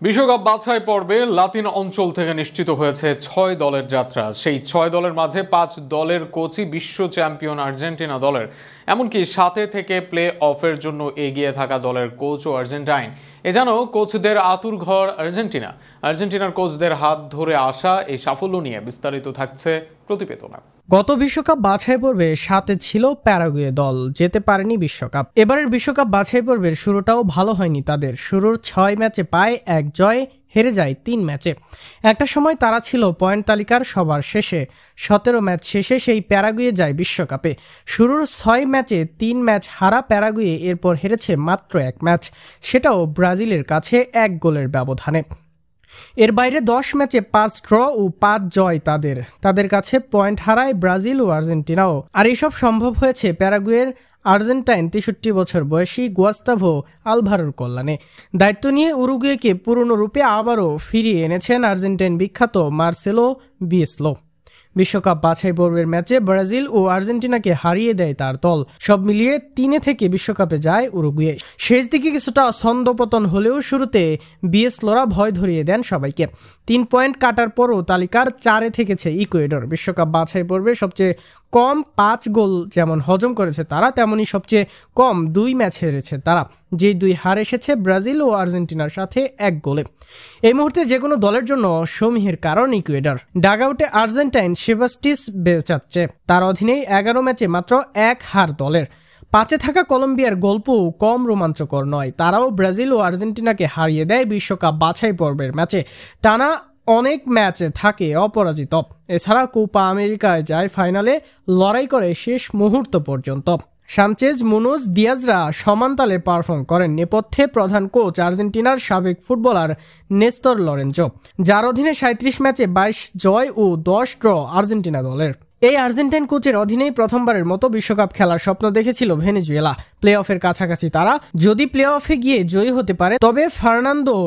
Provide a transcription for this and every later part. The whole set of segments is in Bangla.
বিশ্বকাপ বাছাই পর্বে লাতিন অঞ্চল থেকে নিশ্চিত হয়েছে ৬ দলের যাত্রা। সেই ৬ দলের মাঝে ৫ দলের কোচই বিশ্ব চ্যাম্পিয়ন আর্জেন্টিনা দলের। এমনকি ৭ থেকে প্লে অফের জন্য এগিয়ে থাকা দলের কোচও আর্জেন্টাইন। এ যেন কোচদের আঁতুড়ঘর আর্জেন্টিনার কোচদের হাত ধরে আসা এই সাফল্য নিয়ে বিস্তারিত থাকছে প্রতিবেদনা। গত বিশ্বকাপ বাছাই পর্বে ৭ ছিল প্যারাগুয়ে দল, যেতে পারেনি বিশ্বকাপ। এবারের বিশ্বকাপ বাছাই পর্বের শুরুটাও ভালো হয়নি তাদের। শুরুর ৬ ম্যাচে পায় ১ জয়, হেরে যায় ৩ ম্যাচে। একটা সময় তারা ছিল পয়েন্ট তালিকার সবার শেষে। ১৭ ম্যাচ শেষে সেই প্যারাগুয়ে যায় বিশ্বকাপে। শুরুর ৬ ম্যাচে ৩ ম্যাচ হারা প্যারাগুয়ে এরপর হেরেছে মাত্র ১ ম্যাচ, সেটাও ব্রাজিলের কাছে ১ গোলের ব্যবধানে। এর বাইরে ১০ ম্যাচে ৫ ড্র ও ৫ জয় তাদের কাছে পয়েন্ট হারায় ব্রাজিল ও আর্জেন্টিনাও। আর এসব সম্ভব হয়েছে প্যারাগুয়ের আর্জেন্টাইন ৬৩ বছর বয়সী গুয়াস্তাভো আলভারোর কল্যাণে। দায়িত্ব নিয়ে উরুগুয়েকে পুরনো রূপে আবারও ফিরিয়ে এনেছেন আর্জেন্টাইন বিখ্যাত মার্সেলো বিয়েসলো। বিশ্বকাপ বাছাই পর্বের ম্যাচে ব্রাজিল ও আর্জেন্টিনাকে হারিয়ে দেয় তার দল। সব মিলিয়ে ৩ থেকে বিশ্বকাপে যায় উরুগুয়ে। শেষ দিকে কিছুটা ছন্দপতন হলেও শুরুতে বিয়েসলোরা ভয় ধরিয়ে দেন সবাইকে। ৩ পয়েন্ট কাটার পরও তালিকার ৪-এ থেকেছে ইকুয়েডর। বিশ্বকাপ বাছাই পর্বে সবচেয়ে কম ৫ গোল যেমন হজম করেছে তারা, তেমনি সবচেয়ে কম ২ ম্যাচ হেরেছে তারা। যে ২ হার এসেছে ব্রাজিল ও আর্জেন্টিনার সাথে ১ গোলে। এই মুহূর্তে যে কোনো দলের জন্য সমীহের কারণ ইকুয়েডর। ডাগআউটে আর্জেন্টাইন সেবাস্টিস বেচাচ্ছে, তার অধীনেই ১১ ম্যাচে মাত্র ১ হার দলের। ৫-এ থাকা কলম্বিয়ার গল্পও কম রোমাঞ্চকর নয়। তারাও ব্রাজিল ও আর্জেন্টিনাকে হারিয়ে দেয় বিশ্বকাপ বাছাই পর্বের ম্যাচে। টানা অনেক ম্যাচে থাকে অপরাজিত। এছাড়া কোপা আমেরিকায় যায় ফাইনালে, লড়াই করে শেষ মুহূর্ত পর্যন্ত। সানচেজ, মুনোজ, দিয়াজরা সমান তালে পারফর্ম করেন। নেপথ্যে প্রধান কোচ আর্জেন্টিনার সাবেক ফুটবলার নেস্তর লরেঞ্জো, যার অধীনে ৩৭ ম্যাচে ২২ জয় ও ১০ ড্র আর্জেন্টিনা দলের। এই আর্জেন্টাইন কোচের অধীনেই প্রথমবারের মতো বিশ্বকাপ খেলার স্বপ্ন দেখেছিল ভেনেজুয়েলা। প্লে অফের কাছাকাছি তারা। যদি প্লে অফে গিয়ে জয়ী হতে পারে তবে ফার্নান্দো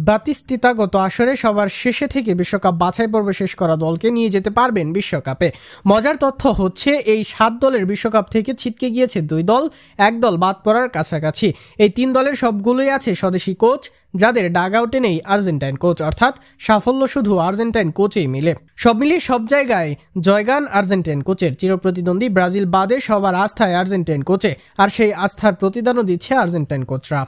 বাতিস্তুতা গত আসরে সবার শেষে থেকে বিশ্বকাপ বাছাই পর্ব শেষ করা দলকে নিয়ে যেতে পারবেন বিশ্বকাপে। মজার তথ্য হচ্ছে এই ৭ দলের বিশ্বকাপ থেকে ছিটকে গিয়েছে ২ দল, ১ দল বাদ পড়ার কাছাকাছি। এই ৩ দলের সবগুলোই আছে স্বদেশি কোচ, যাদের ডাগআউটে নেই আর্জেন্টাইন কোচ, অর্থাৎ সাফল্য শুধু আর্জেন্টাইন কোচেই মিলে। সব মিলিয়ে সব জায়গায় জয়গান আর্জেন্টাইন কোচের। চিরপ্রতিদ্বন্দ্বী ব্রাজিল বাদে সবার আস্থায় আর্জেন্টাইন কোচে, আর সেই আস্থার প্রতিদানও দিচ্ছে আর্জেন্টাইন কোচরা।